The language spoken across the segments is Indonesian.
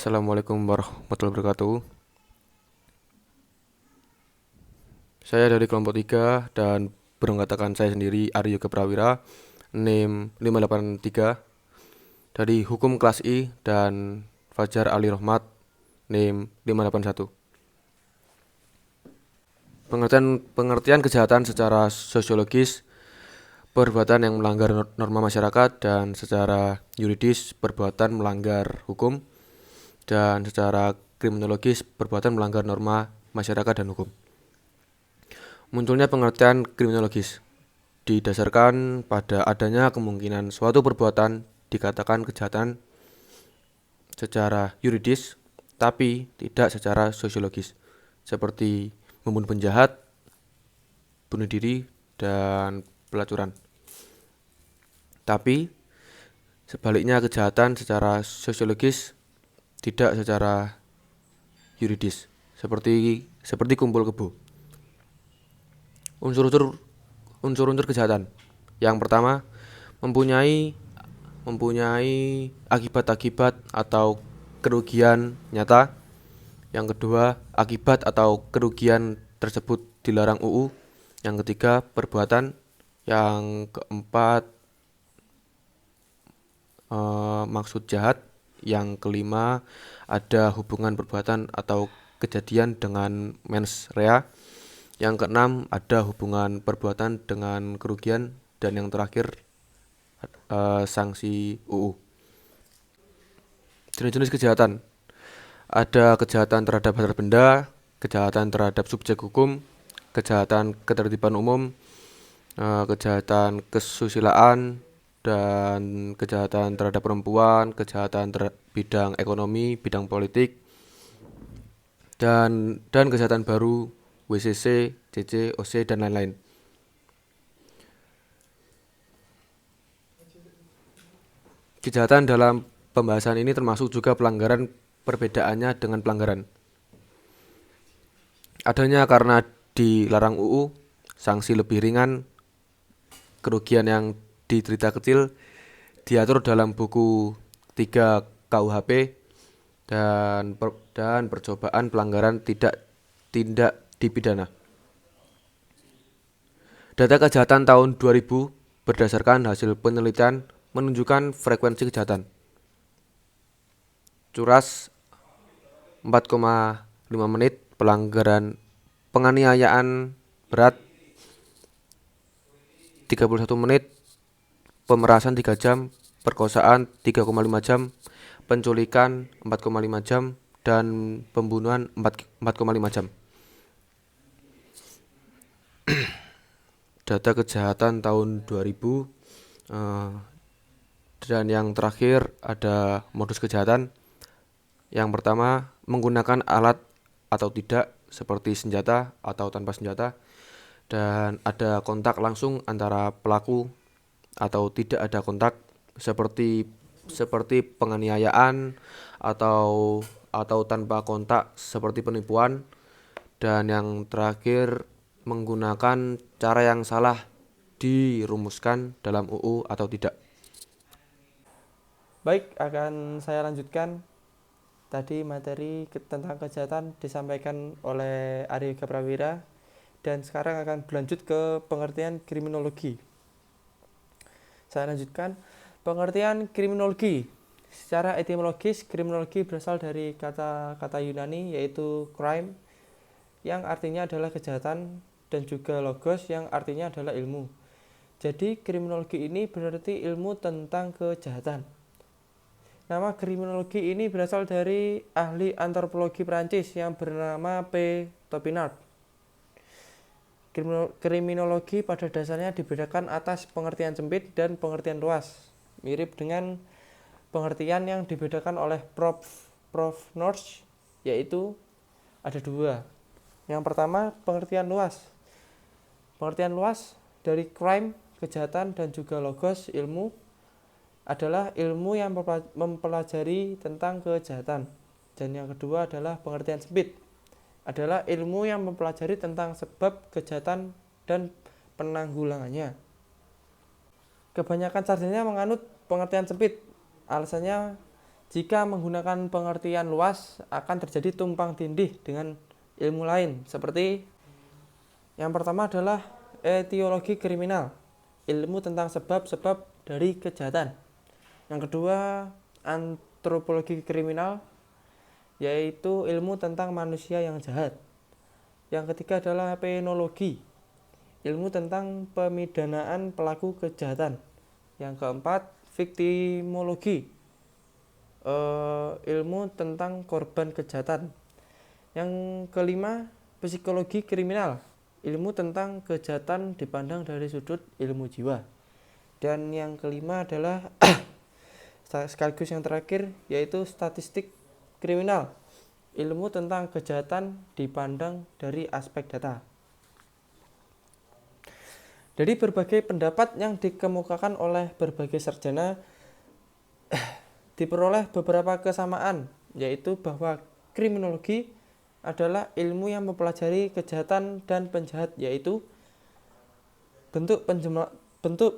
Assalamualaikum warahmatullahi wabarakatuh. Saya dari kelompok 3 dan beranggotakan saya sendiri Aryo Prawira, NIM 583 dari Hukum Kelas I dan Fajar Ali Rohmat, NIM 581. Pengertian kejahatan secara sosiologis, perbuatan yang melanggar norma masyarakat, dan secara yuridis perbuatan melanggar hukum, dan secara kriminologis perbuatan melanggar norma masyarakat dan hukum. Munculnya pengertian kriminologis didasarkan pada adanya kemungkinan suatu perbuatan dikatakan kejahatan secara yuridis tapi tidak secara sosiologis, seperti membunuh penjahat, bunuh diri, dan pelacuran. Tapi sebaliknya kejahatan secara sosiologis tidak secara yuridis, seperti kumpul kebo. Unsur-unsur kejahatan. Yang pertama, mempunyai akibat-akibat atau kerugian nyata. Yang kedua, akibat atau kerugian tersebut dilarang UU. Yang ketiga, perbuatan. Yang keempat, maksud jahat. Yang kelima, ada hubungan perbuatan atau kejadian dengan mens rea. Yang keenam, ada hubungan perbuatan dengan kerugian. Dan yang terakhir, sanksi UU. Jenis-jenis kejahatan. Ada kejahatan terhadap harta benda, kejahatan terhadap subjek hukum, kejahatan ketertiban umum, kejahatan kesusilaan, dan kejahatan terhadap perempuan, kejahatan bidang ekonomi, bidang politik, dan kejahatan baru, WCC, CC, OC, dan lain-lain. Kejahatan dalam pembahasan ini termasuk juga pelanggaran perbedaannya dengan pelanggaran. Adanya karena dilarang UU, sanksi lebih ringan, kerugian yang diderita kecil, diatur dalam buku 3 KUHP, dan percobaan pelanggaran tidak dipidana. Data kejahatan tahun 2000 berdasarkan hasil penelitian menunjukkan frekuensi kejahatan. Curas 4,5 menit, pelanggaran penganiayaan berat 31 menit, pemerasan 3 jam, perkosaan 3,5 jam, penculikan 4,5 jam, dan pembunuhan 4,5 jam. Data kejahatan tahun 2000. Dan yang terakhir ada modus kejahatan. Yang pertama, menggunakan alat atau tidak, seperti senjata atau tanpa senjata, dan ada kontak langsung antara pelaku atau tidak ada kontak, seperti penganiayaan, atau tanpa kontak seperti penipuan. Dan yang terakhir, menggunakan cara yang salah dirumuskan dalam UU atau tidak. Baik, akan saya lanjutkan. Tadi materi tentang kejahatan disampaikan oleh Aryo Prawira, dan sekarang akan berlanjut ke pengertian kriminologi. Saya lanjutkan. Pengertian kriminologi. Secara etimologis, kriminologi berasal dari kata Yunani yaitu crime, yang artinya adalah kejahatan, dan juga logos yang artinya adalah ilmu. Jadi kriminologi ini berarti ilmu tentang kejahatan. Nama kriminologi ini berasal dari ahli antropologi Prancis yang bernama P. Topinard. Kriminologi pada dasarnya dibedakan atas pengertian sempit dan pengertian luas, mirip dengan pengertian yang dibedakan oleh Prof. North, yaitu ada dua. Yang pertama, pengertian luas. Pengertian luas dari crime, kejahatan, dan juga logos, ilmu, adalah ilmu yang mempelajari tentang kejahatan. Dan yang kedua adalah pengertian sempit, adalah ilmu yang mempelajari tentang sebab kejahatan dan penanggulangannya. Kebanyakan sarjana menganut pengertian sempit. Alasannya Jika menggunakan pengertian luas, akan terjadi tumpang tindih dengan ilmu lain. Seperti yang pertama adalah etiologi kriminal, ilmu tentang sebab-sebab dari kejahatan. Yang kedua, antropologi kriminal, yaitu ilmu tentang manusia yang jahat. Yang ketiga adalah penologi, ilmu tentang pemidanaan pelaku kejahatan. Yang keempat, viktimologi, ilmu tentang korban kejahatan. Yang kelima, psikologi kriminal, ilmu tentang kejahatan dipandang dari sudut ilmu jiwa. Dan yang kelima adalah sekaligus yang terakhir, yaitu statistik kriminal, ilmu tentang kejahatan dipandang dari aspek data. Dari berbagai pendapat yang dikemukakan oleh berbagai sarjana, diperoleh beberapa kesamaan, yaitu bahwa kriminologi adalah ilmu yang mempelajari kejahatan dan penjahat, yaitu bentuk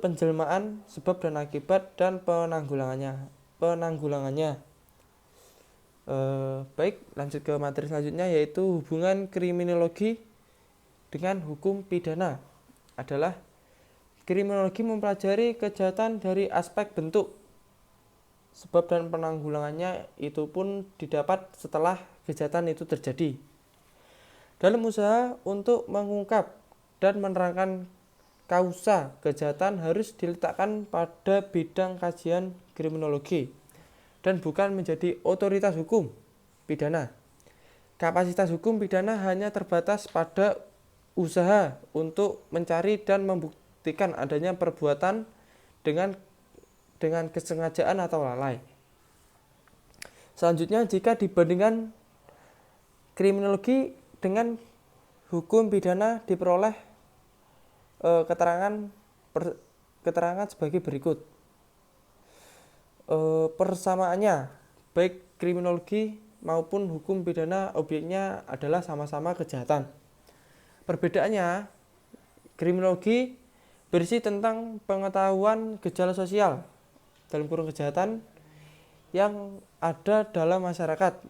penjelmaan, sebab dan akibat, dan penanggulangannya. Baik, lanjut ke materi selanjutnya, yaitu hubungan kriminologi dengan hukum pidana. Adalah kriminologi mempelajari kejahatan dari aspek bentuk, sebab dan penanggulangannya itu pun didapat setelah kejahatan itu terjadi. Dalam usaha untuk mengungkap dan menerangkan kausa kejahatan harus diletakkan pada bidang kajian kriminologi dan bukan menjadi otoritas hukum pidana. Kapasitas hukum pidana hanya terbatas pada usaha untuk mencari dan membuktikan adanya perbuatan dengan kesengajaan atau lalai. Selanjutnya, jika dibandingkan kriminologi dengan hukum pidana, diperoleh keterangan sebagai berikut. Persamaannya, baik kriminologi maupun hukum pidana, objeknya adalah sama-sama kejahatan. Perbedaannya, kriminologi berisi tentang pengetahuan gejala sosial dalam kurung kejahatan yang ada dalam masyarakat,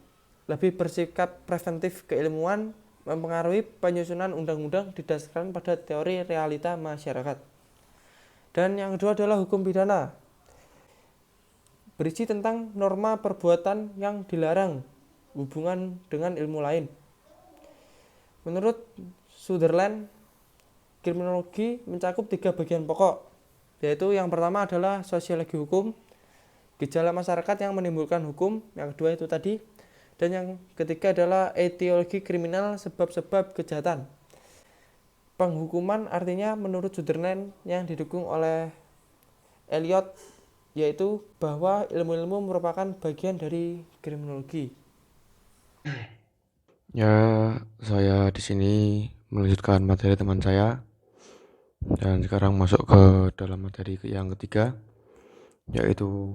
lebih bersikap preventif keilmuan, mempengaruhi penyusunan undang-undang didasarkan pada teori realita masyarakat. Dan yang kedua adalah hukum pidana, berisi tentang norma perbuatan yang dilarang hubungan dengan ilmu lain. Menurut Sutherland, kriminologi mencakup 3 bagian pokok, yaitu yang pertama adalah sosiologi hukum, gejala masyarakat yang menimbulkan hukum, yang kedua itu tadi, dan yang ketiga adalah etiologi kriminal, sebab-sebab kejahatan. Penghukuman artinya menurut Sutherland yang didukung oleh Eliot, yaitu bahwa ilmu-ilmu merupakan bagian dari kriminologi. Ya, saya di sini melanjutkan materi teman saya. Dan sekarang masuk ke dalam materi yang ketiga, yaitu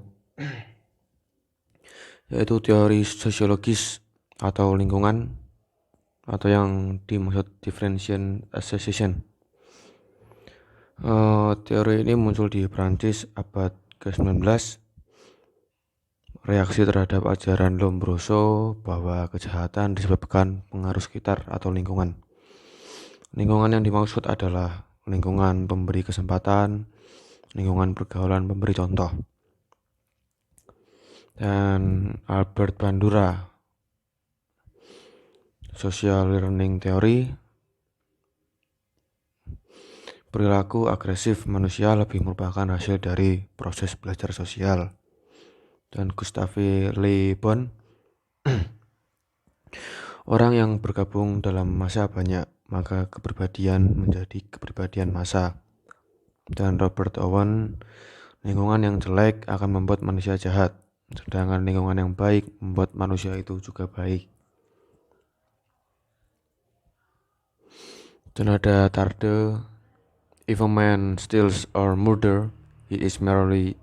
teori sosiologis atau lingkungan, atau yang dimaksud differentiation association. Teori ini muncul di Prancis abad ke-19. Reaksi terhadap ajaran Lombroso bahwa kejahatan disebabkan pengaruh sekitar atau lingkungan. Lingkungan yang dimaksud adalah lingkungan pemberi kesempatan, lingkungan pergaulan pemberi contoh. Dan Albert Bandura, Social Learning Theory, perilaku agresif manusia lebih merupakan hasil dari proses belajar sosial. Dan Gustave Le Bon, orang yang bergabung dalam massa banyak, maka kepribadian menjadi kepribadian massa. Dan Robert Owen, lingkungan yang jelek akan membuat manusia jahat, sedangkan lingkungan yang baik membuat manusia itu juga baik. Dan ada Tarde, if a man steals or murder, he is merely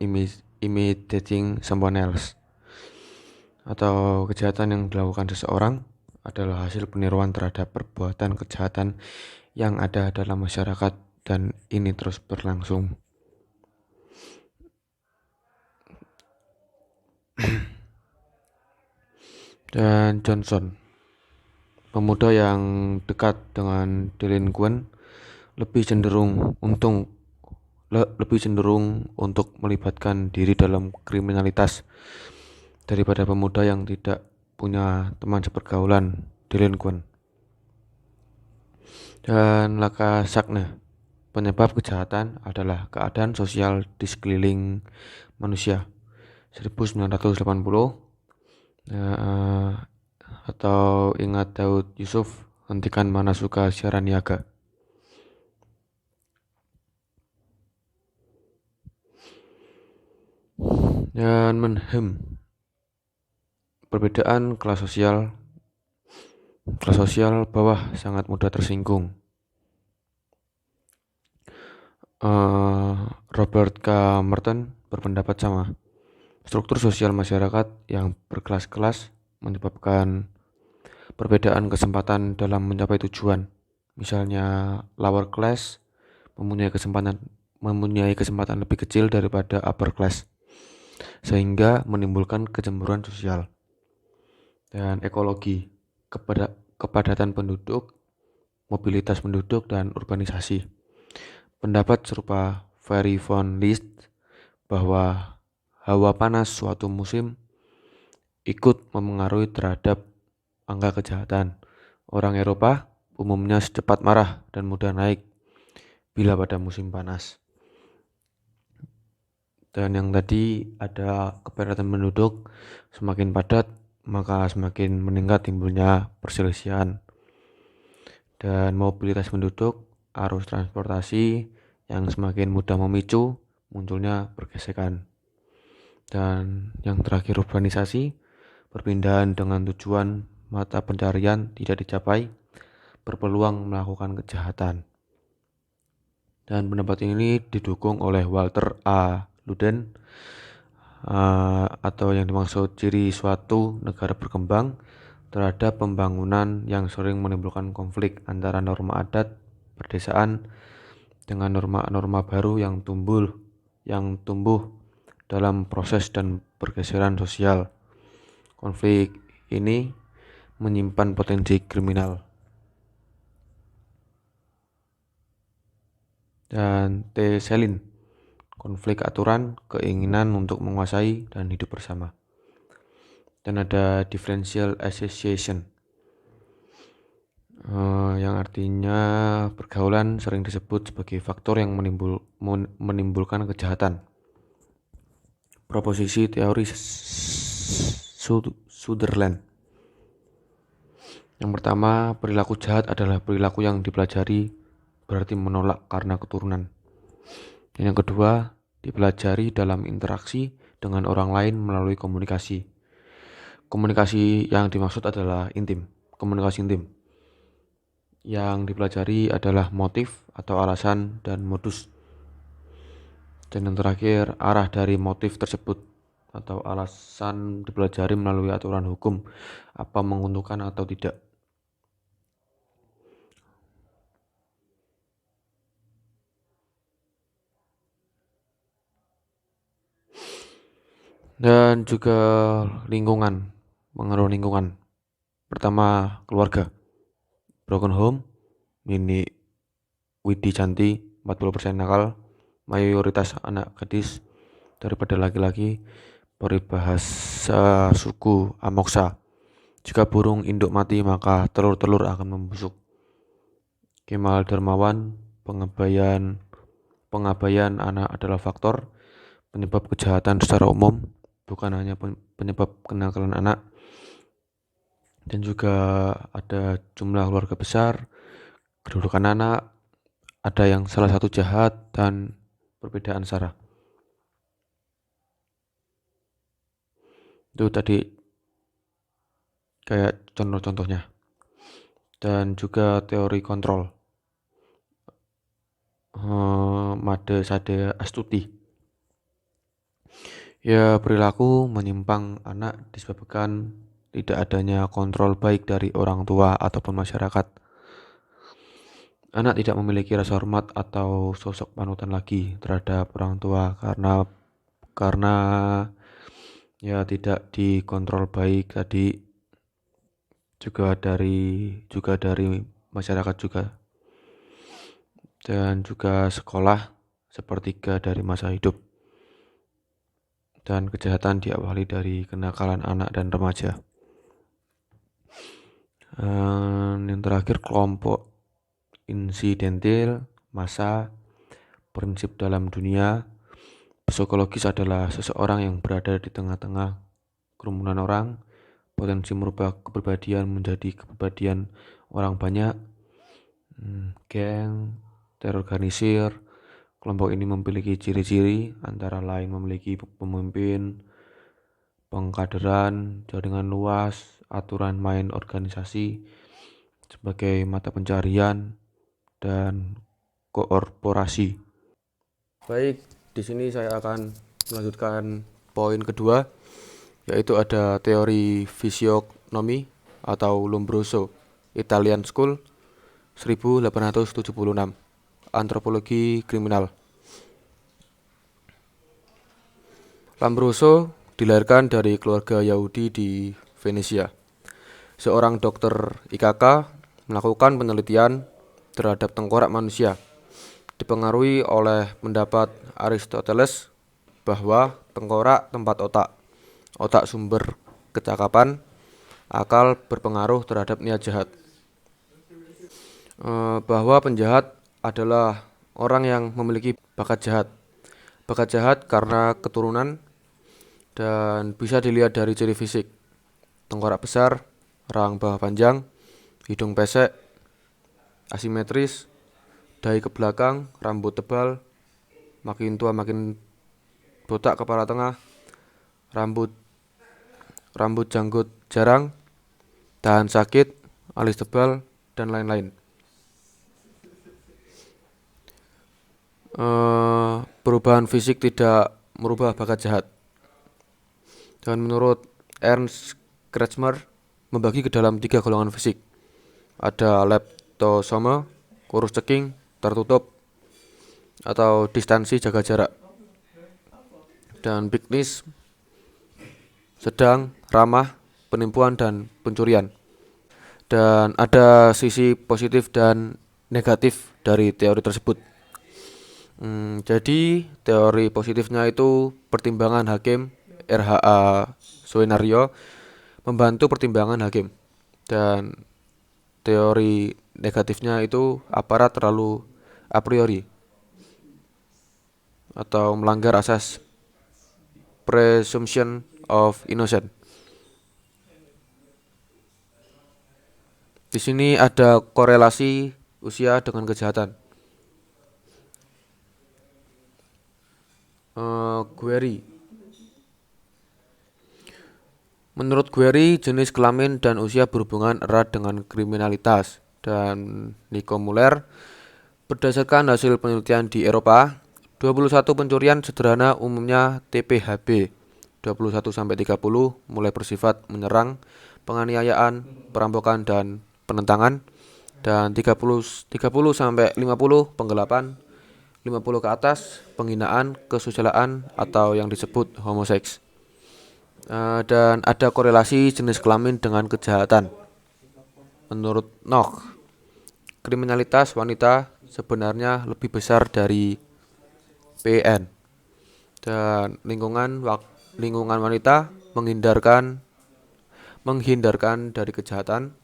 imitating someone else. Atau kejahatan yang dilakukan seseorang adalah hasil peniruan terhadap perbuatan kejahatan yang ada dalam masyarakat, dan ini terus berlangsung. Dan Johnson, pemuda yang dekat dengan delinkuan lebih cenderung untuk melibatkan diri dalam kriminalitas daripada pemuda yang tidak punya teman sepergaulan delinkuan. Dan Lacazette, penyebab kejahatan adalah keadaan sosial di sekeliling manusia. 1980. Atau ingat Daud Yusuf, hentikan mana suka siaran niaga. Dan Menhem, perbedaan kelas sosial bawah sangat mudah tersinggung. Robert K. Merton berpendapat sama. Struktur sosial masyarakat yang berkelas-kelas menyebabkan perbedaan kesempatan dalam mencapai tujuan. Misalnya lower class mempunyai kesempatan lebih kecil daripada upper class, sehingga menimbulkan kecemburuan sosial. Dan ekologi, kepadatan penduduk, mobilitas penduduk, dan urbanisasi. Pendapat serupa Ferry von List bahwa hawa panas suatu musim ikut memengaruhi terhadap angka kejahatan. Orang Eropa umumnya secepat marah dan mudah naik bila pada musim panas. Dan yang tadi ada kepadatan penduduk, semakin padat maka semakin meningkat timbulnya perselisihan. Dan mobilitas penduduk, arus transportasi yang semakin mudah memicu munculnya pergesekan. Dan yang terakhir urbanisasi, perpindahan dengan tujuan mata pencarian tidak dicapai, berpeluang melakukan kejahatan. Dan pendapat ini didukung oleh Walter A. Luden, atau yang dimaksud ciri suatu negara berkembang terhadap pembangunan yang sering menimbulkan konflik antara norma adat perdesaan dengan norma-norma baru yang tumbuh dalam proses dan pergeseran sosial. Konflik ini menyimpan potensi kriminal. Dan T. Selin, konflik aturan, keinginan untuk menguasai dan hidup bersama. Dan ada differential association, yang artinya pergaulan sering disebut sebagai faktor yang menimbulkan kejahatan. Proposisi teori Sutherland. Yang pertama, perilaku jahat adalah perilaku yang dipelajari, berarti menolak karena keturunan. Dan yang kedua, dipelajari dalam interaksi dengan orang lain melalui komunikasi. Komunikasi yang dimaksud adalah komunikasi intim. Yang dipelajari adalah motif atau alasan dan modus. Dan yang terakhir, arah dari motif tersebut atau alasan dipelajari melalui aturan hukum, apa menguntungkan atau tidak. Dan juga pengaruh lingkungan. Pertama, keluarga. Broken home, Nini Widi Janti, 40% nakal, mayoritas anak gadis daripada laki-laki, peribahasa suku Amoksa. Jika burung induk mati maka telur-telur akan membusuk. Kemal Darmawan, pengabaian anak adalah faktor penyebab kejahatan secara umum, bukan hanya penyebab kenakalan anak. Dan juga ada jumlah keluarga besar, kedudukan anak, ada yang salah satu jahat, dan perbedaan sara. Itu tadi kayak contoh-contohnya. Dan juga teori kontrol, Made Sade Astuti. Ya, perilaku menyimpang anak disebabkan tidak adanya kontrol baik dari orang tua ataupun masyarakat. Anak tidak memiliki rasa hormat atau sosok panutan lagi terhadap orang tua karena ya tidak dikontrol baik tadi, juga dari masyarakat juga, dan juga sekolah sepertiga dari masa hidup. Dan kejahatan diawali dari kenakalan anak dan remaja. Yang terakhir, kelompok insidentil, massa, prinsip dalam dunia psikologis adalah seseorang yang berada di tengah-tengah kerumunan orang, potensi merubah kepribadian menjadi kepribadian orang banyak, geng, terorganisir. Kelompok ini memiliki ciri-ciri antara lain memiliki pemimpin, pengkaderan, jaringan luas, aturan main organisasi sebagai mata pencarian, dan korporasi. Baik, di sini saya akan melanjutkan poin kedua, yaitu ada teori fisionomi atau Lombroso, Italian School, 1876, antropologi kriminal. Lombroso dilahirkan dari keluarga Yahudi di Venesia. Seorang dokter IKK melakukan penelitian terhadap tengkorak manusia, dipengaruhi oleh pendapat Aristoteles bahwa tengkorak tempat otak sumber kecakapan, akal berpengaruh terhadap niat jahat. Bahwa penjahat adalah orang yang memiliki bakat jahat karena keturunan, dan bisa dilihat dari ciri fisik: tengkorak besar, rahang bawah panjang, hidung pesek, asimetris, dahi ke belakang, rambut tebal, makin tua makin botak kepala tengah, rambut janggut jarang, tahan sakit, alis tebal, dan lain-lain. Perubahan fisik tidak merubah bakat jahat. Dan menurut Ernst Kretschmer, membagi ke dalam 3 golongan fisik. Ada leptosome, kurus ceking, tertutup, atau distansi jaga jarak. Dan bigness, sedang, ramah, penipuan, dan pencurian. Dan ada sisi positif dan negatif dari teori tersebut. Jadi teori positifnya itu pertimbangan hakim RHA Soenario membantu pertimbangan hakim, dan teori negatifnya itu aparat terlalu a priori atau melanggar asas presumption of innocence. Di sini ada korelasi usia dengan kejahatan. Gueri. Menurut Gueri, jenis kelamin dan usia berhubungan erat dengan kriminalitas. Dan Nico Muller, berdasarkan hasil penelitian di Eropa, 21 pencurian sederhana umumnya TPHB, 21-30 mulai bersifat menyerang, penganiayaan, perampokan, dan penentangan, dan 30-50 penggelapan, 50 ke atas penghinaan, kesusilaan, atau yang disebut homoseks. Dan ada korelasi jenis kelamin dengan kejahatan. Menurut Noch, kriminalitas wanita sebenarnya lebih besar dari PN, dan lingkungan wanita menghindarkan dari kejahatan.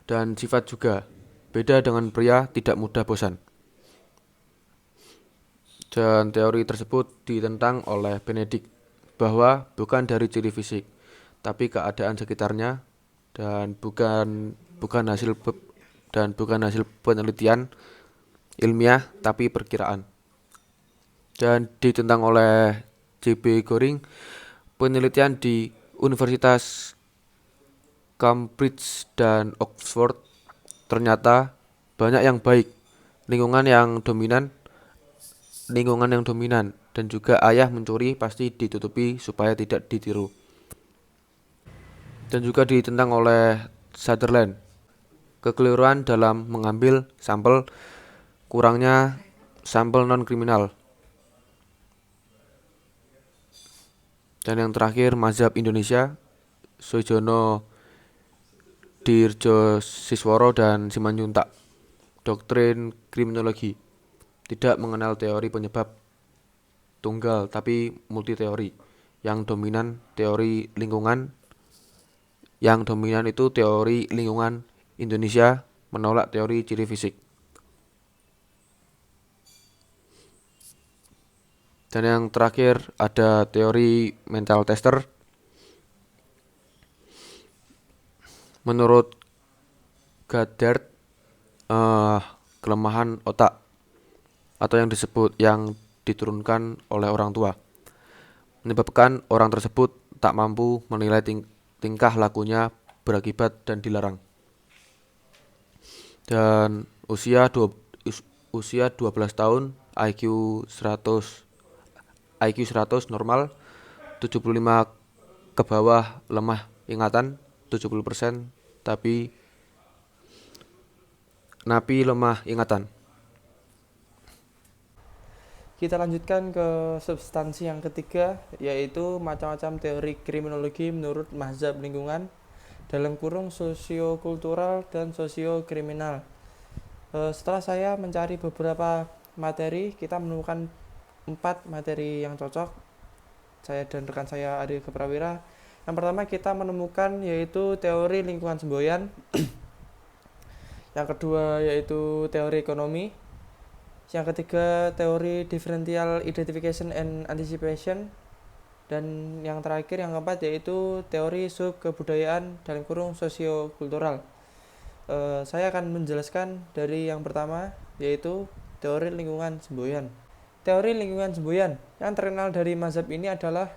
Dan sifat juga beda dengan pria, tidak mudah bosan. Dan teori tersebut ditentang oleh Benedict bahwa bukan dari ciri fisik, tapi keadaan sekitarnya, dan bukan hasil penelitian ilmiah, tapi perkiraan. Dan ditentang oleh J.B. Goring, penelitian di Universitas Cambridge dan Oxford ternyata banyak yang baik, lingkungan yang dominan, dan juga ayah mencuri pasti ditutupi supaya tidak ditiru. Dan juga ditentang oleh Sutherland, kekeliruan dalam mengambil sampel, kurangnya sampel non-kriminal. Dan yang terakhir mazhab Indonesia, Soejono, Dirjo Sisworo dan Simanjuntak. Doktrin kriminologi tidak mengenal teori penyebab tunggal tapi multi teori. Yang dominan itu teori lingkungan Indonesia menolak teori ciri fisik. Dan yang terakhir ada teori mental tester. Menurut Goddard, kelemahan otak atau yang diturunkan oleh orang tua menyebabkan orang tersebut tak mampu menilai tingkah lakunya berakibat dan dilarang. Dan usia 12 tahun, IQ 100 normal, 75 ke bawah lemah ingatan, 70% napi lemah ingatan. Kita lanjutkan ke substansi yang ketiga, yaitu macam-macam teori kriminologi menurut mazhab lingkungan dalam kurung sosiokultural dan sosiokriminal. Setelah saya mencari beberapa materi, kita menemukan 4 materi yang cocok, saya dan rekan saya Ari Prawira. Yang pertama kita menemukan yaitu teori lingkungan semboyan. Yang kedua yaitu teori ekonomi. Yang ketiga teori differential identification and anticipation. Dan yang terakhir yang keempat yaitu teori subkebudayaan dalam kurung sosiokultural. Saya akan menjelaskan dari yang pertama yaitu teori lingkungan semboyan. Teori lingkungan semboyan yang terkenal dari mazhab ini adalah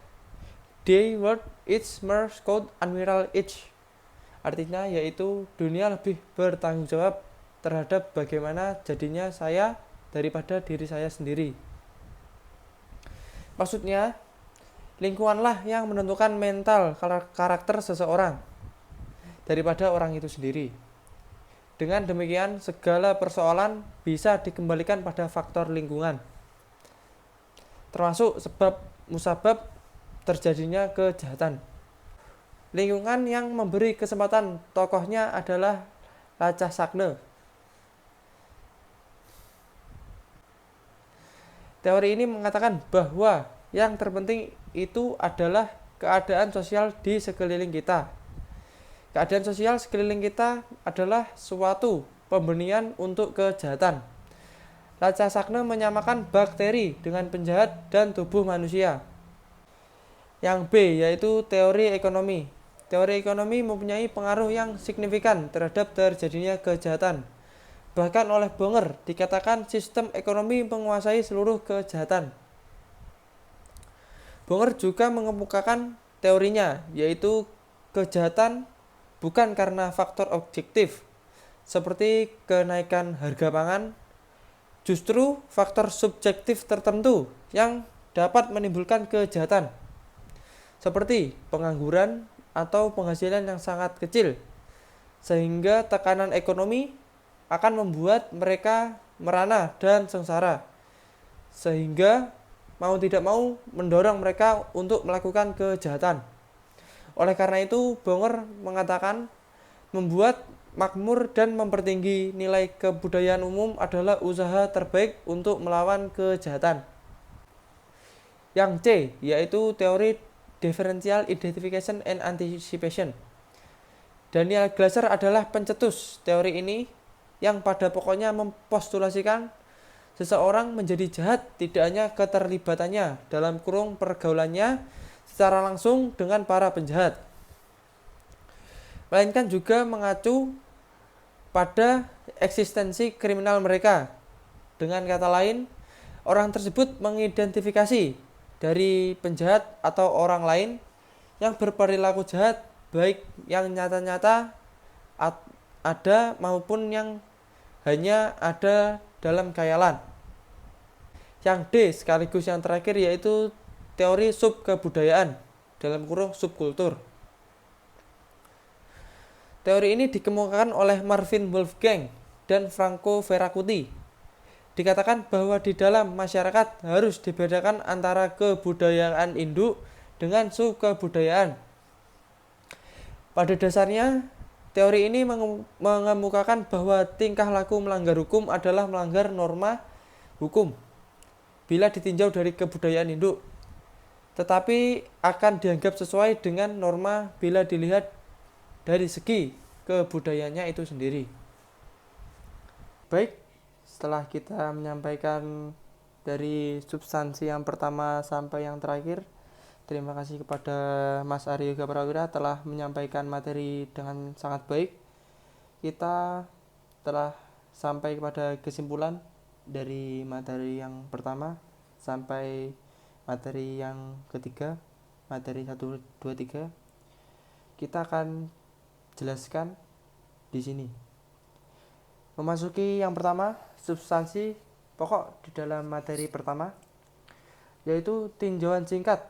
Die Welt ist mehr Code Admiral Ich. Artinya yaitu dunia lebih bertanggung jawab terhadap bagaimana jadinya saya daripada diri saya sendiri. Maksudnya, lingkunganlah yang menentukan mental karakter seseorang daripada orang itu sendiri. Dengan demikian, segala persoalan bisa dikembalikan pada faktor lingkungan, termasuk sebab musabab terjadinya kejahatan. Lingkungan yang memberi kesempatan tokohnya adalah Lacazette. Teori ini mengatakan bahwa yang terpenting itu adalah keadaan sosial di sekeliling kita. Keadaan sosial sekeliling kita adalah suatu pembenihan untuk kejahatan. Lacazette menyamakan bakteri dengan penjahat dan tubuh manusia. Yang B yaitu teori ekonomi. Teori ekonomi mempunyai pengaruh yang signifikan terhadap terjadinya kejahatan. Bahkan oleh Bonger dikatakan sistem ekonomi menguasai seluruh kejahatan. Bonger juga mengemukakan teorinya, yaitu kejahatan bukan karena faktor objektif, seperti kenaikan harga pangan, justru faktor subjektif tertentu yang dapat menimbulkan kejahatan, seperti pengangguran atau penghasilan yang sangat kecil, sehingga tekanan ekonomi akan membuat mereka merana dan sengsara, sehingga mau tidak mau mendorong mereka untuk melakukan kejahatan. Oleh karena itu, Bonger mengatakan membuat makmur dan mempertinggi nilai kebudayaan umum adalah usaha terbaik untuk melawan kejahatan. Yang C yaitu teori differential identification and anticipation. Daniel Glasser adalah pencetus teori ini yang pada pokoknya mempostulasikan seseorang menjadi jahat tidak hanya keterlibatannya dalam kurung pergaulannya secara langsung dengan para penjahat, melainkan juga mengacu pada eksistensi kriminal mereka. Dengan kata lain, orang tersebut mengidentifikasi dari penjahat atau orang lain yang berperilaku jahat, baik yang nyata-nyata ada maupun yang hanya ada dalam khayalan. Yang D sekaligus yang terakhir yaitu teori subkebudayaan dalam kurung subkultur. Teori ini dikemukakan oleh Marvin Wolfgang dan Franco Ferracuti. Dikatakan bahwa di dalam masyarakat harus dibedakan antara kebudayaan induk dengan subkebudayaan. Pada dasarnya, teori ini mengemukakan bahwa tingkah laku melanggar hukum adalah melanggar norma hukum bila ditinjau dari kebudayaan induk, tetapi akan dianggap sesuai dengan norma bila dilihat dari segi kebudayaannya itu sendiri. Baik, setelah kita menyampaikan dari substansi yang pertama sampai yang terakhir, terima kasih kepada Mas Aryo Yoga Prawira telah menyampaikan materi dengan sangat baik. Kita telah sampai kepada kesimpulan dari materi yang pertama sampai materi yang ketiga, materi 1, 2, 3. Kita akan jelaskan di sini. Memasuki yang pertama, substansi pokok di dalam materi pertama, yaitu tinjauan singkat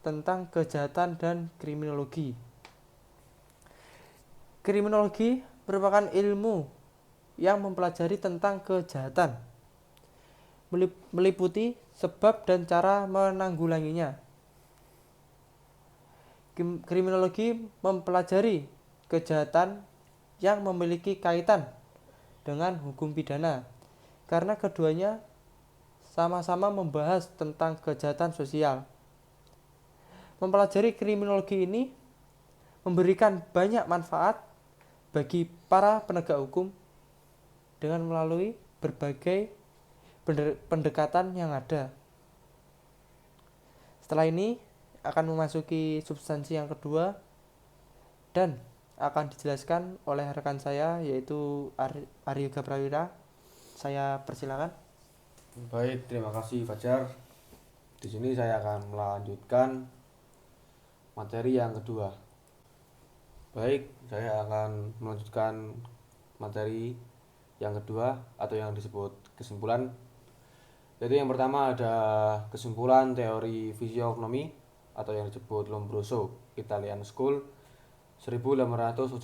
tentang kejahatan dan kriminologi. Kriminologi merupakan ilmu yang mempelajari tentang kejahatan, meliputi sebab dan cara menanggulanginya. Kriminologi mempelajari kejahatan yang memiliki kaitan dengan hukum pidana, karena keduanya sama-sama membahas tentang kejahatan sosial. Mempelajari kriminologi ini memberikan banyak manfaat bagi para penegak hukum dengan melalui berbagai pendekatan yang ada. Setelah ini akan memasuki substansi yang kedua dan akan dijelaskan oleh rekan saya, yaitu Aryo Yoga Prawira. Saya persilakan. Baik, terima kasih Fajar. Di sini saya akan melanjutkan materi yang kedua. Baik, saya akan melanjutkan materi yang kedua atau yang disebut kesimpulan. Jadi yang pertama ada kesimpulan teori fisionomi atau yang disebut Lombroso Italian School 1876,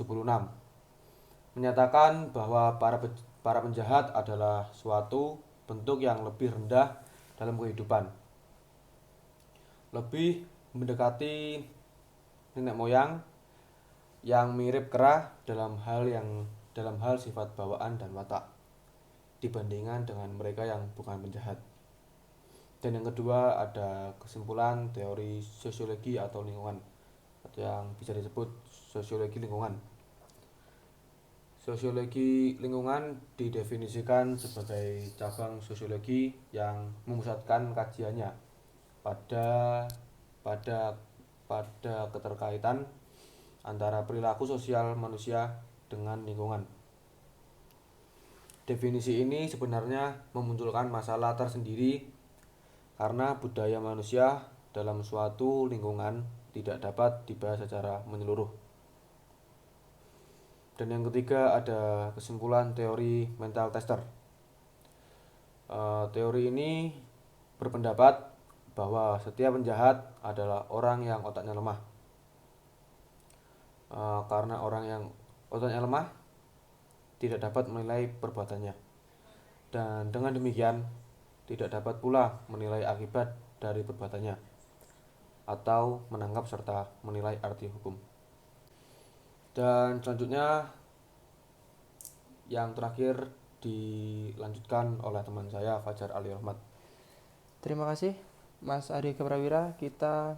menyatakan bahwa para penjahat adalah suatu bentuk yang lebih rendah dalam kehidupan, lebih mendekati nenek moyang yang mirip kera dalam hal sifat bawaan dan watak dibandingkan dengan mereka yang bukan penjahat. Dan yang kedua ada kesimpulan teori sosiologi atau lingkungan atau yang bisa disebut sosiologi lingkungan. Sosiologi lingkungan didefinisikan sebagai cabang sosiologi yang memusatkan kajiannya pada keterkaitan antara perilaku sosial manusia dengan lingkungan. Definisi ini sebenarnya memunculkan masalah tersendiri karena budaya manusia dalam suatu lingkungan tidak dapat dibahas secara menyeluruh. Dan yang ketiga ada kesimpulan teori mental tester. Teori ini berpendapat bahwa setiap penjahat adalah orang yang otaknya lemah. Karena orang yang otaknya lemah tidak dapat menilai perbuatannya, dan dengan demikian tidak dapat pula menilai akibat dari perbuatannya atau menangkap serta menilai arti hukum. Dan selanjutnya yang terakhir dilanjutkan oleh teman saya Fajar Ali Rahmat. Terima kasih Mas Aryo Yoga Prawira. Kita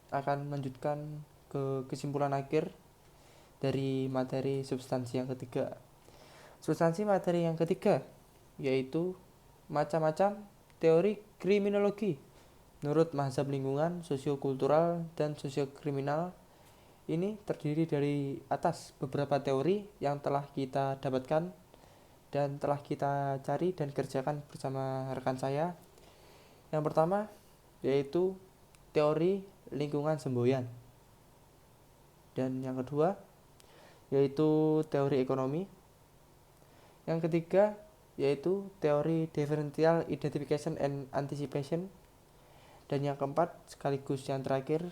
akan melanjutkan ke kesimpulan akhir dari materi substansi yang ketiga. Substansi materi yang ketiga yaitu macam-macam teori kriminologi menurut mazhab lingkungan, sosiokultural, dan sosiokriminal. Ini terdiri dari atas beberapa teori yang telah kita dapatkan dan telah kita cari dan kerjakan bersama rekan saya. Yang pertama yaitu teori lingkungan semboyan. Dan yang kedua yaitu teori ekonomi. Yang ketiga yaitu teori differential identification and anticipation. Dan yang keempat sekaligus yang terakhir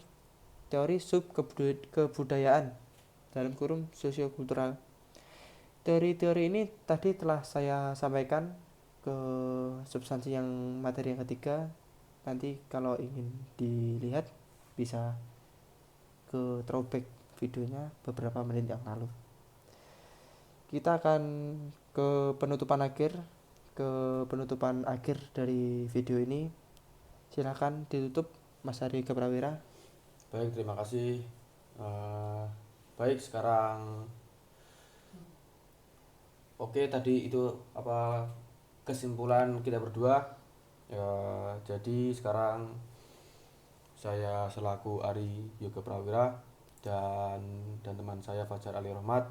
teori subkebudayaan dalam kurung sosiokultural. Teori-teori ini tadi telah saya sampaikan ke substansi yang materi yang ketiga. Nanti kalau ingin dilihat bisa ke throwback videonya beberapa menit yang lalu. Kita akan ke penutupan akhir dari video ini. Silakan ditutup Mas Aryo Yoga Prawira. Baik, terima kasih. Baik, sekarang oke, tadi itu apa kesimpulan kita berdua. Jadi sekarang saya selaku Ari Yoga Prawira dan teman saya Fajar Ali Rahmat,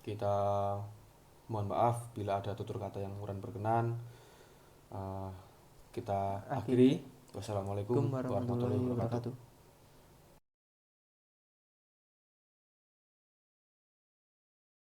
kita mohon maaf bila ada tutur kata yang kurang berkenan. Kita akhiri. Wassalamualaikum warahmatullahi wabarakatuh.